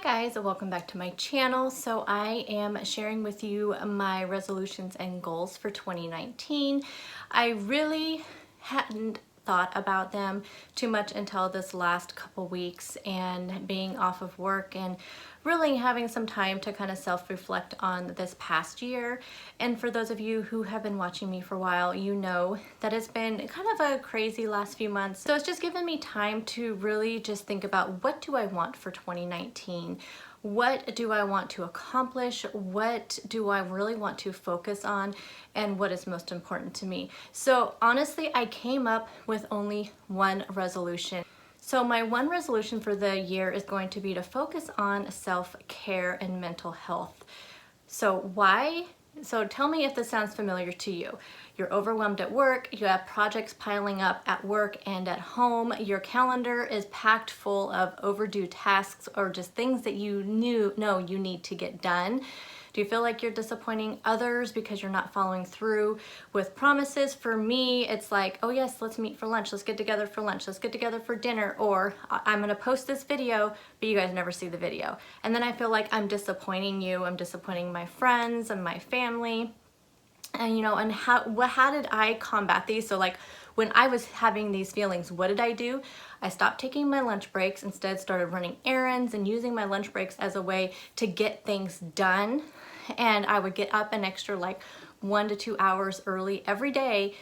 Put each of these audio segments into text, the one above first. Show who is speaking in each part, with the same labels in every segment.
Speaker 1: guys, welcome back to my channel. So I am sharing with you my resolutions and goals for 2019. I really hadn't thought about them too much until this last couple weeks and being off of work and really having some time to kind of self-reflect on this past year. And for those of you who have been watching me for a while, you know that it's been kind of a crazy last few months. So it's just given me time to really just think about, what do I want for 2019? What do I want to accomplish? What do I really want to focus on? And what is most important to me? So honestly, I came up with only one resolution. So my one resolution for the year is going to be to focus on self-care and mental health. So why? So tell me if this sounds familiar to you. You're overwhelmed at work, you have projects piling up at work and at home, your calendar is packed full of overdue tasks or just things that you know you need to get done. Do you feel like you're disappointing others because you're not following through with promises? For me, it's like, oh yes, let's meet for lunch. Let's get together for lunch. Let's get together for dinner. Or I'm gonna post this video, but you guys never see the video. And then I feel like I'm disappointing you. I'm disappointing my friends and my family. And and how did I combat these? So like when I was having these feelings, what did I do? I stopped taking my lunch breaks, instead started running errands and using my lunch breaks as a way to get things done. And I would get up an extra like 1 to 2 hours early every day.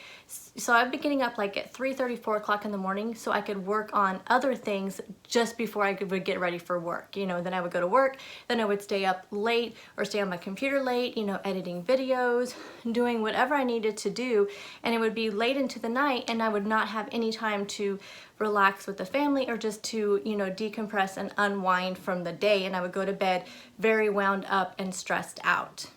Speaker 1: So I'd be getting up like at 3:30, 4 o'clock in the morning so I could work on other things just before I would get ready for work. Then I would go to work, then I would stay up late or stay on my computer late, editing videos, doing whatever I needed to do. And it would be late into the night and I would not have any time to relax with the family or just to, decompress and unwind from the day. And I would go to bed very wound up and stressed out.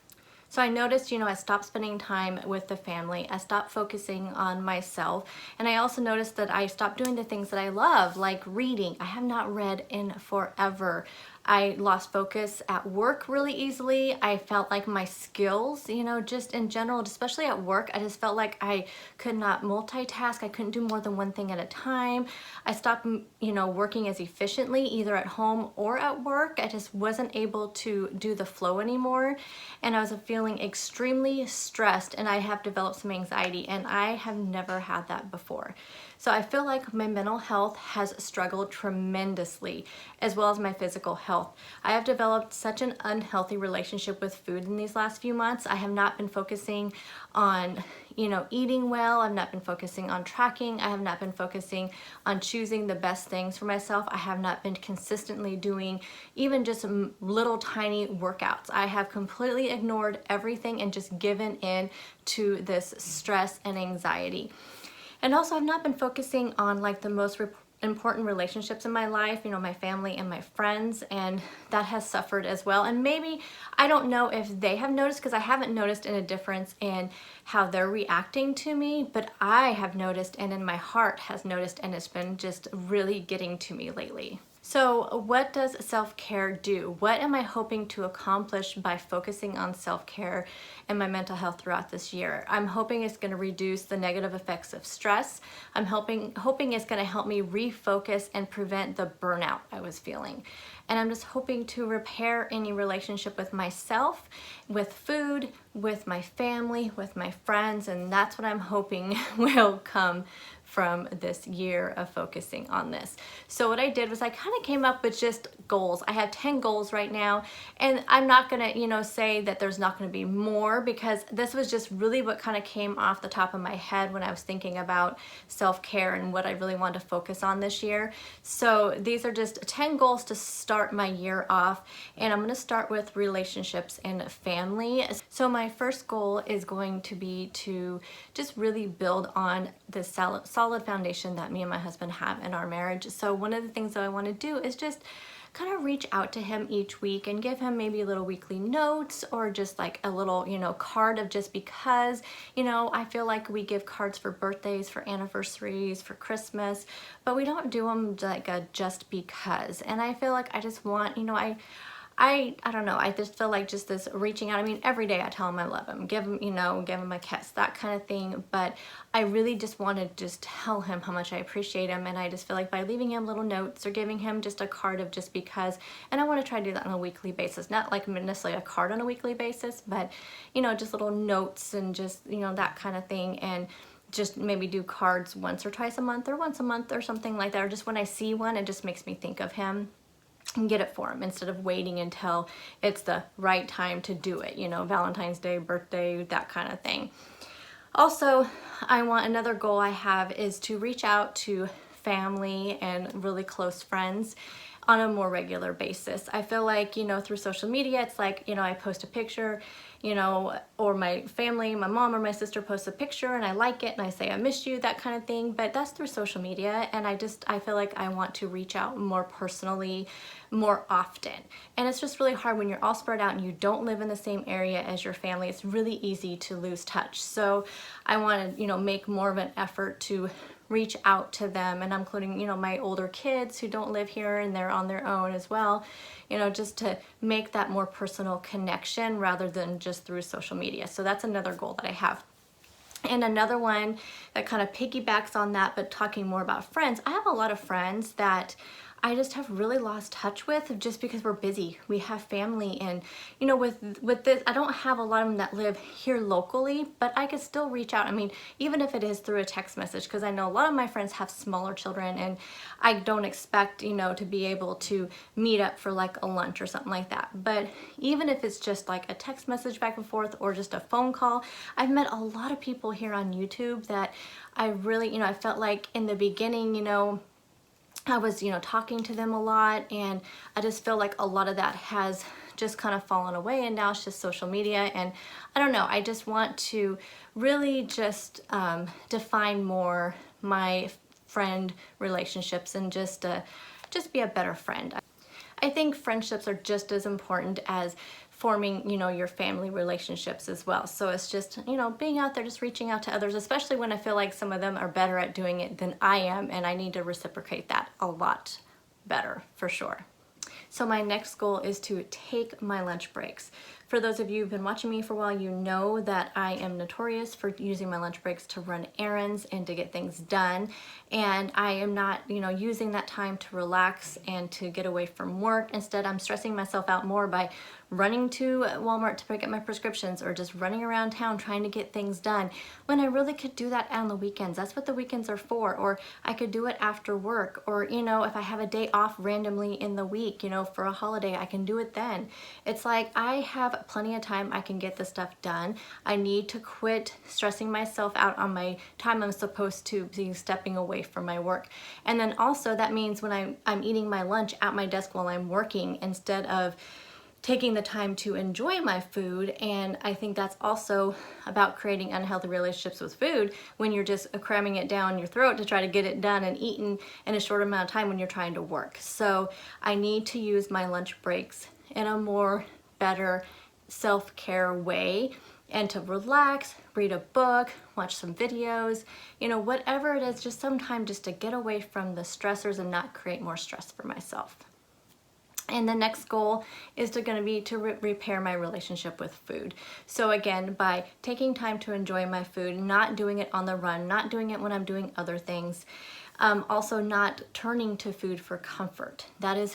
Speaker 1: So I noticed, I stopped spending time with the family. I stopped focusing on myself. And I also noticed that I stopped doing the things that I love, like reading. I have not read in forever. I lost focus at work really easily. I felt like my skills, just in general, especially at work, I just felt like I could not multitask. I couldn't do more than one thing at a time. I stopped, working as efficiently either at home or at work. I just wasn't able to do the flow anymore. And I was feeling extremely stressed, and I have developed some anxiety, and I have never had that before. So I feel like my mental health has struggled tremendously, as well as my physical health. I have developed such an unhealthy relationship with food in these last few months. I have not been focusing on, eating well. I've not been focusing on tracking. I have not been focusing on choosing the best things for myself. I have not been consistently doing even just little tiny workouts. I have completely ignored everything and just given in to this stress and anxiety. And also I've not been focusing on like the most important relationships in my life, my family and my friends, and that has suffered as well. And maybe, I don't know if they have noticed, because I haven't noticed a difference in how they're reacting to me, but I have noticed, and in my heart has noticed, and it's been just really getting to me lately. So what does self-care do? What am I hoping to accomplish by focusing on self-care and my mental health throughout this year? I'm hoping it's going to reduce the negative effects of stress. I'm hoping it's going to help me refocus and prevent the burnout I was feeling. And I'm just hoping to repair any relationship with myself, with food, with my family, with my friends, and that's what I'm hoping will come from this year of focusing on this. So what I did was I kind of came up with just goals. I have 10 goals right now, and I'm not gonna, say that there's not gonna be more, because this was just really what kind of came off the top of my head when I was thinking about self-care and what I really wanted to focus on this year. So these are just 10 goals to start my year off, and I'm gonna start with relationships and family. So my first goal is going to be to just really build on the solid foundation that me and my husband have in our marriage. So one of the things that I want to do is just kind of reach out to him each week and give him maybe little weekly notes, or just like a little, card of just because, I feel like we give cards for birthdays, for anniversaries, for Christmas, but we don't do them like a just because. And I feel like I just want, I don't know, I just feel like just this reaching out. I mean, every day I tell him I love him, give him, give him a kiss, that kind of thing. But I really just want to just tell him how much I appreciate him. And I just feel like by leaving him little notes or giving him just a card of just because, and I want to try to do that on a weekly basis, not like necessarily a card on a weekly basis, but, just little notes and just, that kind of thing. And just maybe do cards once or twice a month or once a month or something like that. Or just when I see one, it just makes me think of him and get it for him instead of waiting until it's the right time to do it, Valentine's Day, birthday, that kind of thing. Also, another goal I have is to reach out to family and really close friends on a more regular basis. I feel like, through social media, it's like, I post a picture, or my family, my mom or my sister posts a picture and I like it and I say I miss you, that kind of thing. But that's through social media, and I feel like I want to reach out more personally, more often. And it's just really hard when you're all spread out and you don't live in the same area as your family. It's really easy to lose touch. So I want to, make more of an effort to reach out to them, and I'm including, my older kids who don't live here and they're on their own as well, just to make that more personal connection rather than just through social media. So that's another goal that I have. And another one that kind of piggybacks on that, but talking more about friends, I have a lot of friends that I just have really lost touch with just because we're busy. We have family, and with this, I don't have a lot of them that live here locally, but I could still reach out. I mean, even if it is through a text message, because I know a lot of my friends have smaller children, and I don't expect, to be able to meet up for like a lunch or something like that. But even if it's just like a text message back and forth or just a phone call, I've met a lot of people here on YouTube that I really, I felt like in the beginning, I was, talking to them a lot, and I just feel like a lot of that has just kind of fallen away, and now it's just social media. And I don't know, I just want to really just define more my friend relationships and just be a better friend. I think friendships are just as important as forming, your family relationships as well. So it's just, being out there, just reaching out to others, especially when I feel like some of them are better at doing it than I am, and I need to reciprocate that a lot better for sure. So my next goal is to take my lunch breaks. For those of you who've been watching me for a while, you know that I am notorious for using my lunch breaks to run errands and to get things done. And I am not, using that time to relax and to get away from work. Instead, I'm stressing myself out more by running to Walmart to pick up my prescriptions, or just running around town trying to get things done, when I really could do that on the weekends. That's what the weekends are for. Or I could do it after work, or if I have a day off randomly in the week, for a holiday, I can do it then. It's like I have plenty of time. I can get this stuff done. I need to quit stressing myself out on my time I'm supposed to be stepping away from my work. And then also that means when I'm eating my lunch at my desk while I'm working, instead of taking the time to enjoy my food. And I think that's also about creating unhealthy relationships with food when you're just cramming it down your throat to try to get it done and eaten in a short amount of time when you're trying to work. So I need to use my lunch breaks in a more better self-care way, and to relax, read a book, watch some videos, whatever it is, just sometime just to get away from the stressors and not create more stress for myself. And the next goal is going to be to repair my relationship with food. So again, by taking time to enjoy my food, not doing it on the run, not doing it when I'm doing other things, also not turning to food for comfort. That is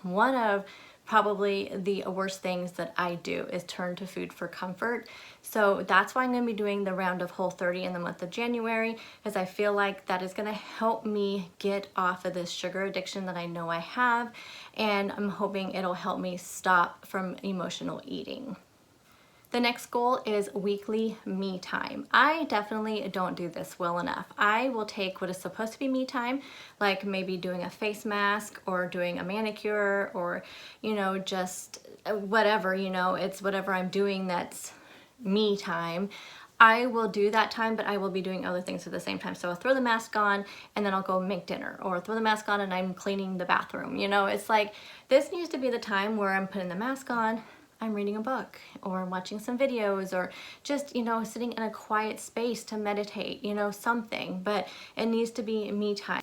Speaker 1: one of probably the worst things that I do, is turn to food for comfort. So that's why I'm going to be doing the round of Whole30 in the month of January, because I feel like that is going to help me get off of this sugar addiction that I know I have, and I'm hoping it'll help me stop from emotional eating. The next goal is weekly me time. I definitely don't do this well enough. I will take what is supposed to be me time, like maybe doing a face mask or doing a manicure, or, just whatever, it's whatever I'm doing that's me time. I will do that time, but I will be doing other things at the same time. So I'll throw the mask on and then I'll go make dinner, or throw the mask on and I'm cleaning the bathroom. It's like, this needs to be the time where I'm putting the mask on, I'm reading a book, or watching some videos, or just, sitting in a quiet space to meditate, something, but it needs to be me time.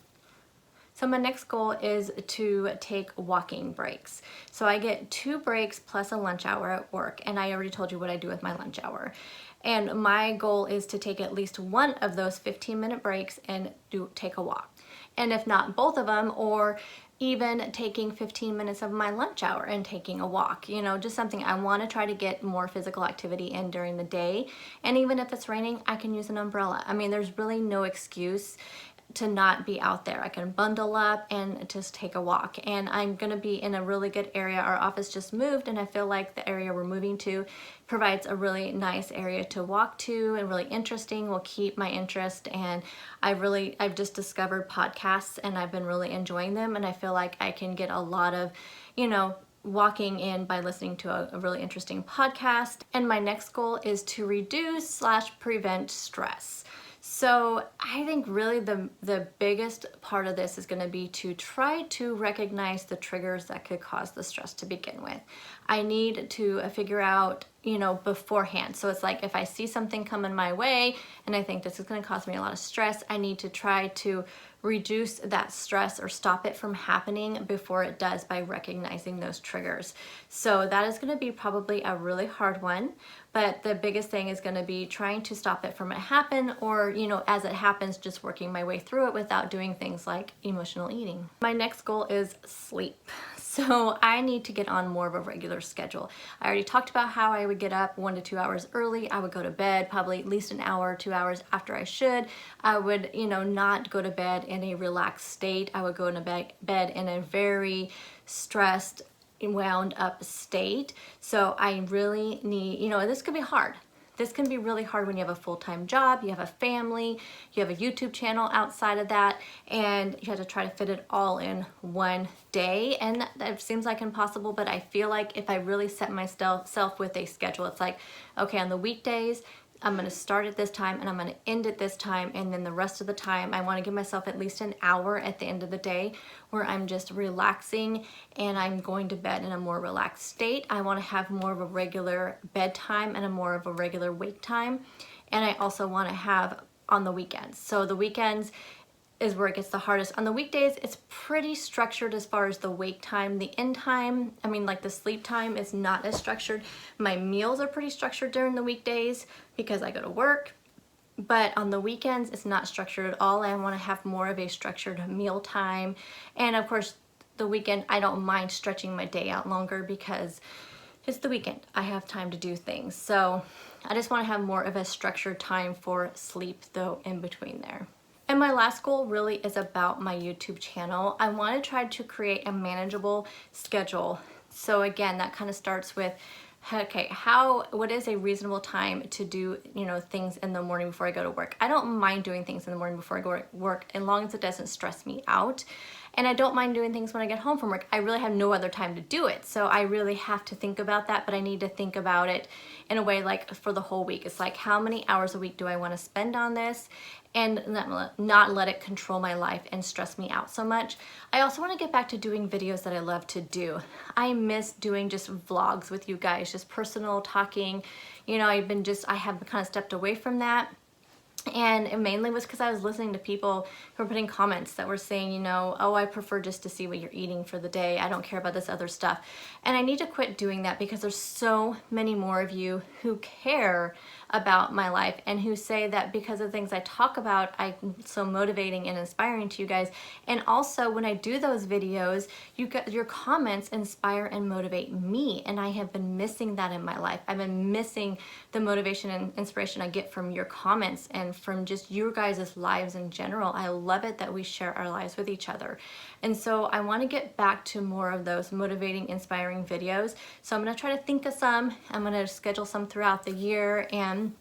Speaker 1: So my next goal is to take walking breaks. So I get 2 breaks plus a lunch hour at work, and I already told you what I do with my lunch hour. And my goal is to take at least one of those 15-minute breaks and take a walk. And if not both of them, or even taking 15 minutes of my lunch hour and taking a walk, you know, just something. I want to try to get more physical activity in during the day. And even if it's raining, I can use an umbrella. I mean, there's really no excuse to not be out there. I can bundle up and just take a walk. And I'm gonna be in a really good area. Our office just moved, and I feel like the area we're moving to provides a really nice area to walk to and really interesting, will keep my interest. And I've just discovered podcasts and I've been really enjoying them, and I feel like I can get a lot of, you know, walking in by listening to a really interesting podcast. And my next goal is to reduce/prevent stress. So I think really the biggest part of this is going to be to try to recognize the triggers that could cause the stress to begin with. I need to figure out, you know, beforehand. So it's like if I see something coming my way and I think this is going to cause me a lot of stress, I need to try to reduce that stress or stop it from happening before it does by recognizing those triggers. So that is going to be probably a really hard one, but the biggest thing is going to be trying to stop it from it happen, or, you know, as it happens, just working my way through it without doing things like emotional eating. My next goal is sleep. So I need to get on more of a regular schedule. I already talked about how I would get up 1 to 2 hours early. I would go to bed probably at least an hour, 2 hours after I should. I would, you know, not go to bed in a relaxed state. I would go into bed in a very stressed, wound up state. So I really need, you know, this could be hard. This can be really hard when you have a full-time job, you have a family, you have a YouTube channel outside of that, and you have to try to fit it all in one day. And that seems like impossible, but I feel like if I really set myself with a schedule, it's like, okay, on the weekdays, I'm going to start at this time and I'm going to end at this time, and then the rest of the time I want to give myself at least an hour at the end of the day where I'm just relaxing and I'm going to bed in a more relaxed state. I want to have more of a regular bedtime and a more of a regular wake time, and I also want to have on the weekends. So the weekends is where it gets the hardest. On the weekdays, it's pretty structured as far as the wake time. The end time, I mean, like the sleep time is not as structured. My meals are pretty structured during the weekdays because I go to work, but on the weekends, it's not structured at all. I want to have more of a structured meal time. And of course, the weekend, I don't mind stretching my day out longer because it's the weekend. I have time to do things. So I just want to have more of a structured time for sleep though in between there. And my last goal really is about my YouTube channel. I want to try to create a manageable schedule. So again, that kind of starts with, okay, what is a reasonable time to do, you know, things in the morning before I go to work? I don't mind doing things in the morning before I go to work as long as it doesn't stress me out. And I don't mind doing things when I get home from work. I really have no other time to do it. So I really have to think about that, but I need to think about it in a way like for the whole week. It's like, how many hours a week do I want to spend on this? And not let it control my life and stress me out so much. I also want to get back to doing videos that I love to do. I miss doing just vlogs with you guys, just personal talking. You know, I have kind of stepped away from that. And it mainly was because I was listening to people who were putting comments that were saying, you know, oh, I prefer just to see what you're eating for the day. I don't care about this other stuff. And I need to quit doing that because there's so many more of you who care about my life and who say that because of things I talk about, I'm so motivating and inspiring to you guys. And also when I do those videos, your comments inspire and motivate me. And I have been missing that in my life. I've been missing the motivation and inspiration I get from your comments and from just you guys' lives in general. I love it that we share our lives with each other. And so I want to get back to more of those motivating, inspiring videos. So I'm going to try to think of some. I'm going to schedule some throughout the year and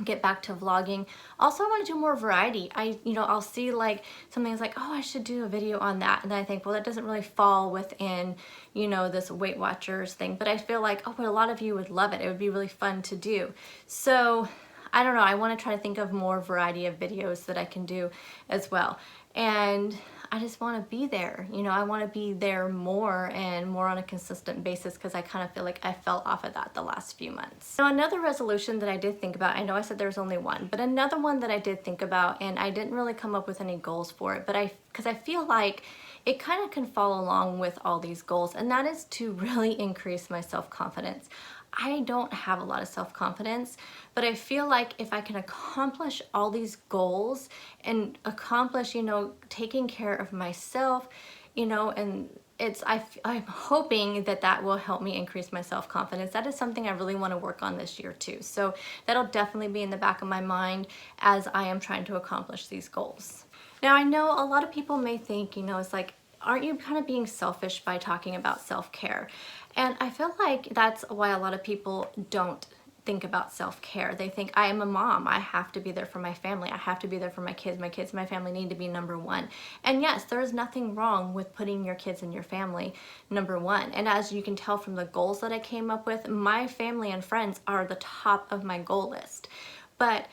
Speaker 1: get back to vlogging. Also, I want to do more variety. I'll see like something that's like, oh, I should do a video on that. And then I think, well, that doesn't really fall within, you know, this Weight Watchers thing. But I feel like, oh, but a lot of you would love it. It would be really fun to do. So I don't know. I want to try to think of more variety of videos that I can do as well. And I just want to be there. You know, I want to be there more and more on a consistent basis, because I kind of feel like I fell off of that the last few months. Now, another resolution that I did think about, I know I said there was only one, but another one that I did think about, and I didn't really come up with any goals for it, but because I feel like it kind of can follow along with all these goals, and that is to really increase my self-confidence. I don't have a lot of self-confidence, but I feel like if I can accomplish all these goals and accomplish, you know, taking care of myself, you know, and I'm hoping that that will help me increase my self-confidence. That is something I really want to work on this year too. So that'll definitely be in the back of my mind as I am trying to accomplish these goals. Now, I know a lot of people may think, you know, it's like, aren't you kind of being selfish by talking about self-care? And I feel like that's why a lot of people don't think about self-care. They think, I am a mom, I have to be there for my family, I have to be there for my kids, my family need to be number one. And yes, there is nothing wrong with putting your kids and your family number one. And as you can tell from the goals that I came up with, my family and friends are the top of my goal list. But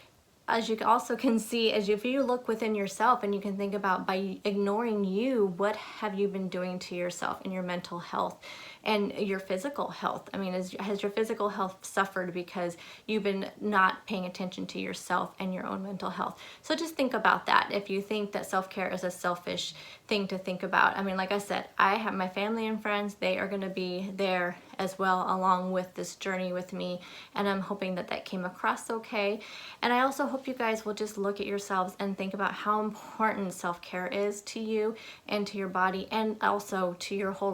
Speaker 1: as you also can see, if you look within yourself and you can think about, by ignoring you, what have you been doing to yourself and your mental health and your physical health? I mean, has your physical health suffered because you've been not paying attention to yourself and your own mental health? So just think about that. If you think that self-care is a selfish thing to think about, I mean, like I said, I have my family and friends, they are going to be there as well along with this journey with me, and I'm hoping that that came across okay. And I also hope you guys will just look at yourselves and think about how important self-care is to you and to your body, and also to your whole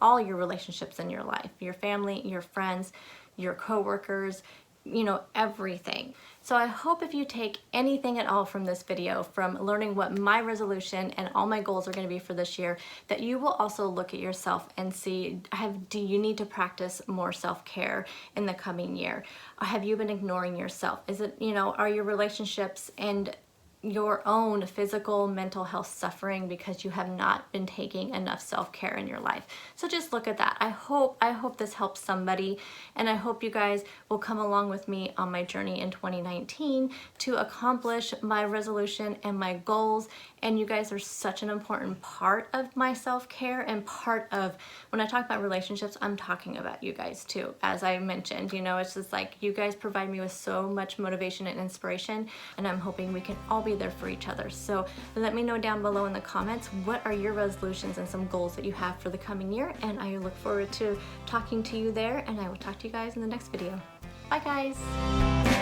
Speaker 1: all your relationships in your life, your family, your friends, your coworkers, you know, everything. So I hope if you take anything at all from this video, from learning what my resolution and all my goals are going to be for this year, that you will also look at yourself and see, do you need to practice more self-care in the coming year? Or have you been ignoring yourself? Is it, you know, are your relationships and your own physical, mental health suffering because you have not been taking enough self-care in your life? So just look at that. I hope this helps somebody, and I hope you guys will come along with me on my journey in 2019 to accomplish my resolution and my goals. And you guys are such an important part of my self-care, and part of, when I talk about relationships, I'm talking about you guys too. As I mentioned, you know, it's just like, you guys provide me with so much motivation and inspiration, and I'm hoping we can all be there for each other. So let me know down below in the comments, what are your resolutions and some goals that you have for the coming year, and I look forward to talking to you there, and I will talk to you guys in the next video. Bye guys!